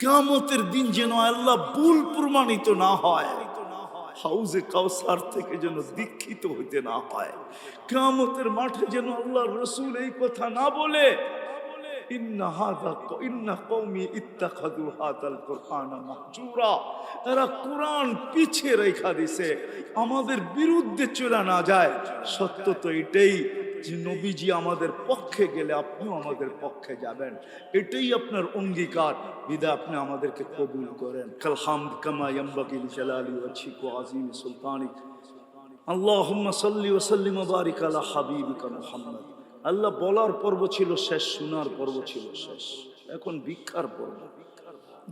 কিয়ামতের দিন যেন আল্লাহ ভুল প্রমাণিত না হয়, হাউজে কাউসার থেকে যেন দীক্ষিত হইতে না হয়। কিয়ামতের মাঠে যেন আল্লাহর রাসূল এই কথা না বলে, ইন্না কওমি ইত্তাখাযু হাযাল কুরআনা মাহজুরা, এরা কোরআন পিছিয়ে রেখা দিছে, আমাদের বিরুদ্ধে চলে না যায়। সত্য তো এটাই যে নবীজি আমাদের পক্ষে গেলে আপনিও আমাদের পক্ষে যাবেন, এটাই আপনার অঙ্গীকার। বিদায় আপনি আমাদেরকে কবুল করেন। কাল হামদ কামা ইয়ামবাগি লিজালালি ওয়াজহিকা ওয়া আযীমি সুলতানিক। আল্লাহুম্মা সাল্লি ওয়া সাল্লিম ওয়া বারিক আলা হাবিবিকা মুহাম্মদ। আল্লাহ বলার পর্ব ছিল শেষ, শোনার পর্ব ছিল শেষ, এখন ভিক্ষার পর্ব।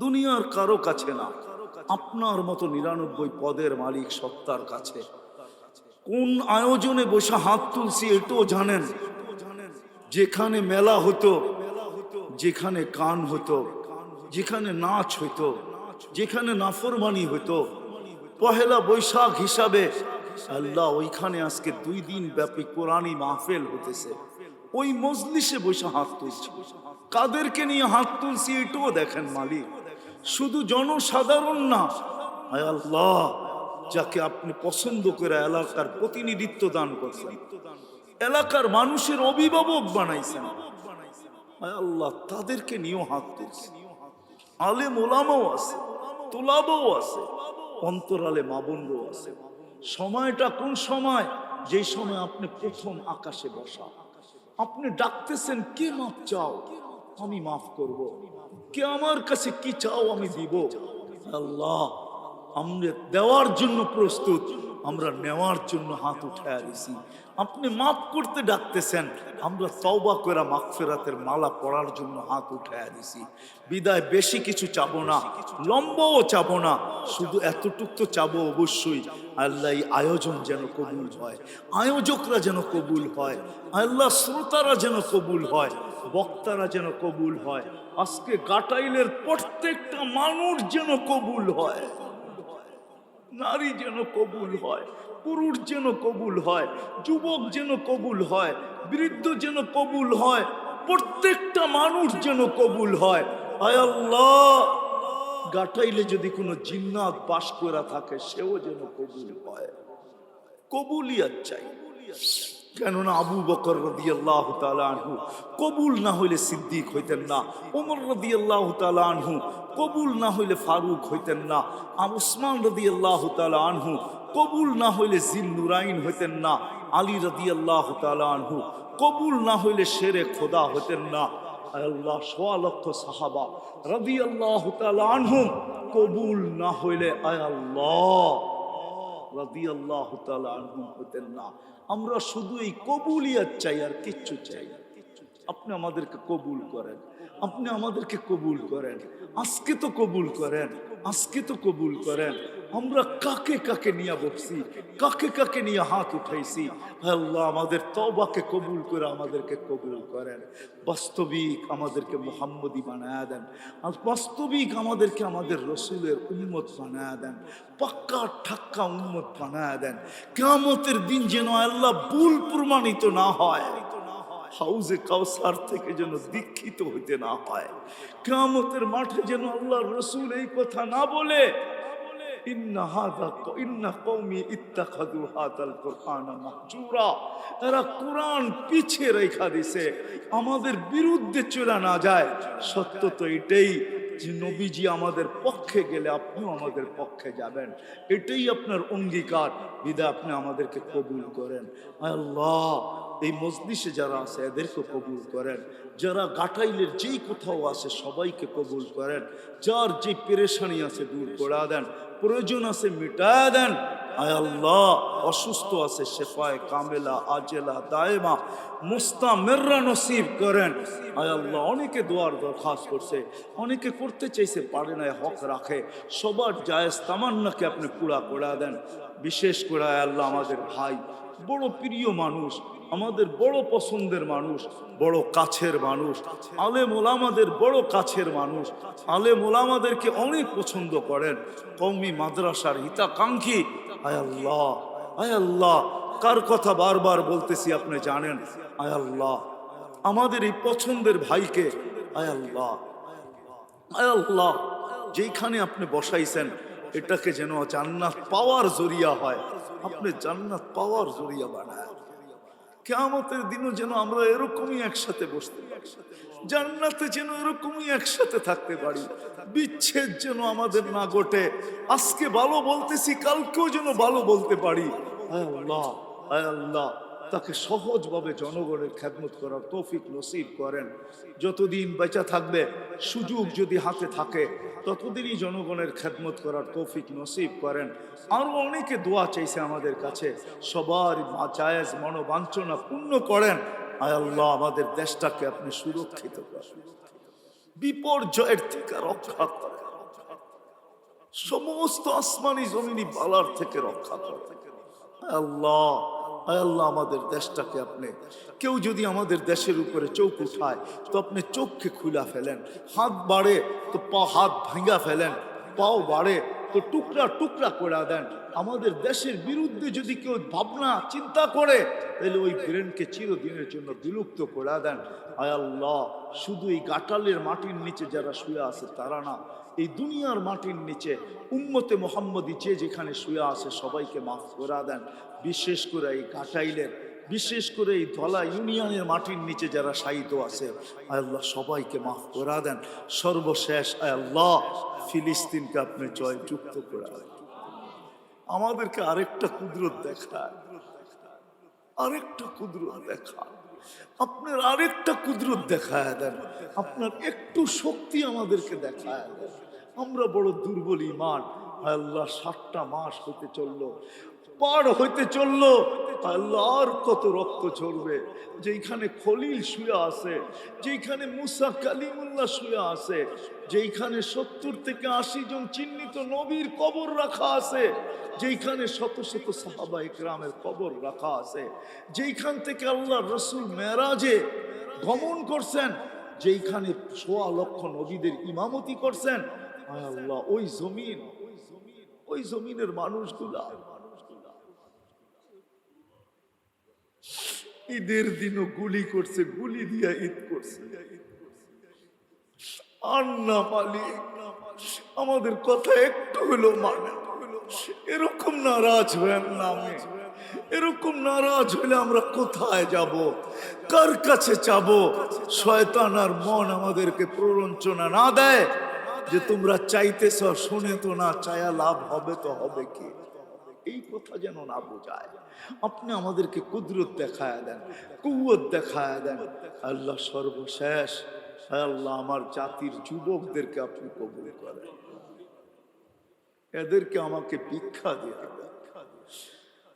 দুনিয়ার কারো কাছে না, আপনার মতো 99 পদের মালিক সত্তার কাছে। কোন আয়োজনে বসে হাত তুলছি এটাও জানেন। যেখানে মেলা হতো, যেখানে গান হতো, যেখানে নাচ হইতো, যেখানে নাফরমানি হইতো, পহেলা বৈশাখ হিসাবে আল্লাহ ওইখানে আজকে 2 দিন ব্যাপী কোরআনী মাহফিল হতেছে। ওই মজলিসে বসে হাত তুলছি। কাদেরকে নিয়ে হাত তুলছি এটাও দেখেন মালিক। শুধু জনসাধারণ না, আয় আল্লাহ, যাকে আপনি পছন্দ করে এলাকার প্রতিনিধিত্ব দান করছেন, এলাকার মানুষের অভিভাবক বানাইছেন, আয় আল্লাহ, তাদেরকে নিয়েও হাত তুলছি। আলেম ওলামাও আছে, তোলাবাও আছে, অন্তরালে মা বোনরাও আছে। সময়টা কোন সময়? যেই সময় আপনি প্রথম আকাশে বসা। আপনি ডাকতেছেন, কে মাফ চাও, আমি মাফ করব। কে আমার কাছে কি চাও, আমি দিব। আল্লাহ, আমরা দেওয়ার জন্য প্রস্তুত, আমরা নেওয়ার জন্য হাত উঠায় দিছি। আপনি মাফ করতে ডাকতেছেন, আমরা তওবা করে মাগফিরাতের মালা পড়ার জন্য হাত উঠায় দিছি। বিদায় বেশি কিছু চাবো না, লম্বাও চাবো না, শুধু এতটুক তো চাবো অবশ্যই, আল্লাহ এই আয়োজন যেন কবুল হয়, আয়োজকরা যেন কবুল হয়, আল্লাহ শ্রোতারা যেন কবুল হয়, বক্তারা যেন কবুল হয়, আজকে গাটাইলের প্রত্যেকটা মানুষ যেন কবুল হয়, নারী যেন কবুল হয়, পুরুষ যেন কবুল হয়, যুবক যেন কবুল হয়, বৃদ্ধ যেন কবুল হয়, প্রত্যেকটা মানুষ যেন কবুল হয়। আয় আল্লাহ, গাটাইলে যদি কোনো জিন্নাত বাস করা থাকে সেও যেন কবুল হয়। কবুলিয়াত চাই। কেননা আবু বকর রাদিয়াল্লাহু তাআলা আনহু কবুল না হইলে সিদ্দিক হইতেন না, ওমর রাদিয়াল্লাহু তাআলা আনহু কবুল না হইলে ফারুক হইতেন না, উসমান রাদিয়াল্লাহু তাআলা আনহু কবুল না হইলে জিল নুরাইন হইতেন না, আলী রাদিয়াল্লাহু তাআলা আনহু কবুল না হইলে শেরে খোদা হইতেন না। আল্লাহ, 1.25 লক্ষ সাহাবা রাদিয়াল্লাহু তাআলা আনহুম কবুল না হইলে আয় আল্লাহ রাদিয়াল্লাহু তাআলা আনহুম হতেন না। আমরা শুধু এই কবুলিয়ত চাই, আর কিচ্ছু চাই না। আপনি আমাদেরকে কবুল করেন, আপনি আমাদেরকে কবুল করেন, আজকে তো কবুল করেন, আজকে তো কবুল করেন। আমরা কাকে কাকে নিয়ে বসছি, কাকে কাকে নিয়ে হাত উঠাইছি, আল্লাহ আমাদের তওবাকে কবুল করে আমাদেরকে কবুল করেন। বাস্তবিক আমাদেরকে মুহাম্মদী বানায়া দেন, আর বাস্তবিক আমাদেরকে আমাদের রসুলের উম্মত বানায়া দেন, পাক্কা ঠাক্কা উম্মত বানায়া দেন। কিয়ামতের দিন যেন আল্লাহ ভুল প্রমাণিত না হয়, হাউজে কাউসার থেকে যেন দীক্ষিত হইতে না হয়। কিয়ামতের মাঠে যেন আল্লাহর রাসূল এই কথা না বলে, ইন্না কওমি ইত্তাখাযু হাযাল কুরআনা মাহজুরা, এরা কোরআন পিছিয়ে রেখা দিছে, আমাদের বিরুদ্ধে চলে না যায়। সত্য তো এটাই যে নবীজি আমাদের পক্ষে গেলে আপনিও আমাদের পক্ষে যাবেন, এটাই আপনার অঙ্গীকার। বিদায় আপনি আমাদেরকে কবুল করেন। আল্লাহ, এই মজলিসে যারা আছে এদেরকে কবুল করেন, যারা গাটাইলের যেই কোথাও আছে সবাইকে কবুল করেন, যার যে পেরেশানি আছে দূর করে দেন, প্রয়োজন আছে মিটায়া দেন। আয় আল্লাহ, অসুস্থ আছে শেফায়ে কামেলা আজেলা দায়েমা মুস্তামিররা নসিব করেন। আয় আল্লাহ, অনেকে দোয়ার দরখাস্ত করছে, অনেকে করতে চাইছে পারে না, হক রাখে, সবার জায়েজ তামান্নাকে আপনি পুরা করে দেন। বিশেষ করে আয় আল্লাহ, আমাদের ভাই, বড় প্রিয় মানুষ, আমাদের বড় পছন্দের মানুষ, বড় কাছের মানুষ, আলেম ওলামাদের বড় কাছের মানুষ, আলেম ওলামাদেরকে অনেক পছন্দ করেন, কওমি মাদ্রাসার হিতাকাঙ্ক্ষী। আয় আল্লাহ, আয় আল্লাহ, কার কথা বারবার বলতেছি আপনি জানেন। আয় আল্লাহ, আমাদের এই পছন্দের ভাইকে, আয় আল্লাহ, আয় আল্লাহ, যেখানে আপনি বসাইছেন এটাকে যেন জান্নাত পাওয়ার জরিয়া হয়, আপনি জান্নাত পাওয়ার জরিয়া বানায়। কিয়ামতের দিনও যেন আমরা এরকমই একসাথে বসতে পারি, জান্নাতে যেন এরকমই একসাথে থাকতে পারি, বিচ্ছেদ যেন আমাদের না ঘটে। আজকে ভালো বলতেছি, কালকেও যেন ভালো বলতে পারি। আয় আল্লাহ, আয় আল্লাহ, তাকে সহজভাবে জনগণের খেদমত করার তৌফিক নসিব করেন। যতদিন বেঁচে থাকবে, সুযোগ যদি হাতে থাকে, ততদিনই জনগণের খেদমত করার তৌফিক নসিব করেন। আরো অনেকে দোয়া চাইছে আমাদের কাছে, সবার জায়েজ মনোবাঞ্ছনা পূর্ণ করেন। আয় আল্লাহ, আমাদের দেশটাকে আপনি সুরক্ষিত করেন, বিপর্যয়ের থেকে রক্ষা করেন, সমস্ত আসমানি জমিনি বালার থেকে রক্ষা করেন। আল্লাহ, আল্লাহ, আমাদের দেশটাকে আপনি, কেউ যদি আমাদের দেশের উপরে চোখ উঠায় তো আপনি চোখকে খুলা ফেলেন, হাত বাড়ে তো হাত ভাঙা ফেলেন, পাও বাড়ে তো টুকরা টুকরা করে দেন। আমাদের দেশের বিরুদ্ধে যদি কেউ ভাবনা চিন্তা করে তাহলে ওই ব্রেনকে চিরদিনের জন্য বিলুপ্ত করে দেন। আয় আল্লাহ, শুধু এই গাটালের মাটির নিচে যারা শুয়ে আছে তারা না, এই দুনিয়ার মাটির নিচে উম্মতে মুহাম্মদী যে যেখানে শুয়ে আছে সবাইকে মাফ করে দেন। বিশেষ করে এই ঘাটাইলের, বিশেষ করে এই ধলা ইউনিয়নের মাটির নিচে যারা শায়িত আছে, আয় আল্লাহ, সবাইকে মাফ করে দেন। সর্বশেষ আয় আল্লাহ, ফিলিস্তিনকে আপনি জয়যুক্ত করে দেন। আমাদেরকে আরেকটা কুদরত দেখায়, আরেকটা কুদরত দেখায়, আপনার আরেকটা কুদরত দেখায় দেন, আপনার একটু শক্তি আমাদেরকে দেখায় দেন। আমরা বড় দুর্বল ইমান। আল্লাহ, 7টা মাস হইতে চললো, পার হইতে চললো, আল্লাহ আর কত রক্ত ঝরবে। যেখানে খলিল শুয়ে আছে, যেখানে মুসা কালিমুল্লাহ শুয়ে আছে, যেখানে 70 থেকে 80 জন চিহ্নিত নবীর কবর রাখা আছে, যেখানে শত শত সাহাবা ইকরামের কবর রাখা আছে, যেখান থেকে আল্লাহ রসুল মেরাজে গমন করছেন, যেখানে 1.25 লক্ষ নবীদের ইমামতি করছেন, আল্লাহ, ওই জমিন, ওই জমিনের মানুষগুলা ঈদের দিনও গুলি করছে, গুলি দিয়া ঈদ করছে। আর না মালিক, আমাদের কথা একটু হলো মানে, এরকম নারাজ হবেন না। আমি এরকম নারাজ হলে আমরা কোথায় যাব, কার কাছে যাব? শয়তান আর মন আমাদেরকে প্ররোচনা না দেয় যে তোমরা চাইতেছ, শুনে তো না, চায়া লাভ হবে তো হবে কি, এই কথা যেন না বোঝায়। আপনি আমাদেরকে কুদরত দেখায় দেন, কুওয়াত দেখায় দেন। আল্লাহ, সর্বশেষ আল্লাহ, আমার জাতির যুবকদেরকে আপনি কবুল করেন, এদেরকে আমাকে ভিক্ষা দিয়ে দেন।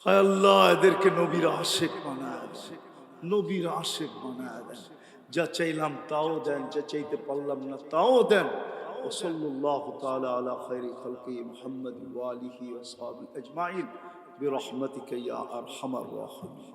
হায় আল্লাহ, এদেরকে নবীর আশেক বানায় দেন, নবীর আশেক বানায় দেন। যা চাইলাম তাও দেন, যা চাইতে পারলাম না তাও দেন। ওসল্লাল্লাহু তাআলা আলা খায়রি খালকি মুহাম্মদ ওয়া আলিহি ওয়া সাহবিহি আজমাইন বিরহমাতিকা ইয়া আরহামার রাহিমিন।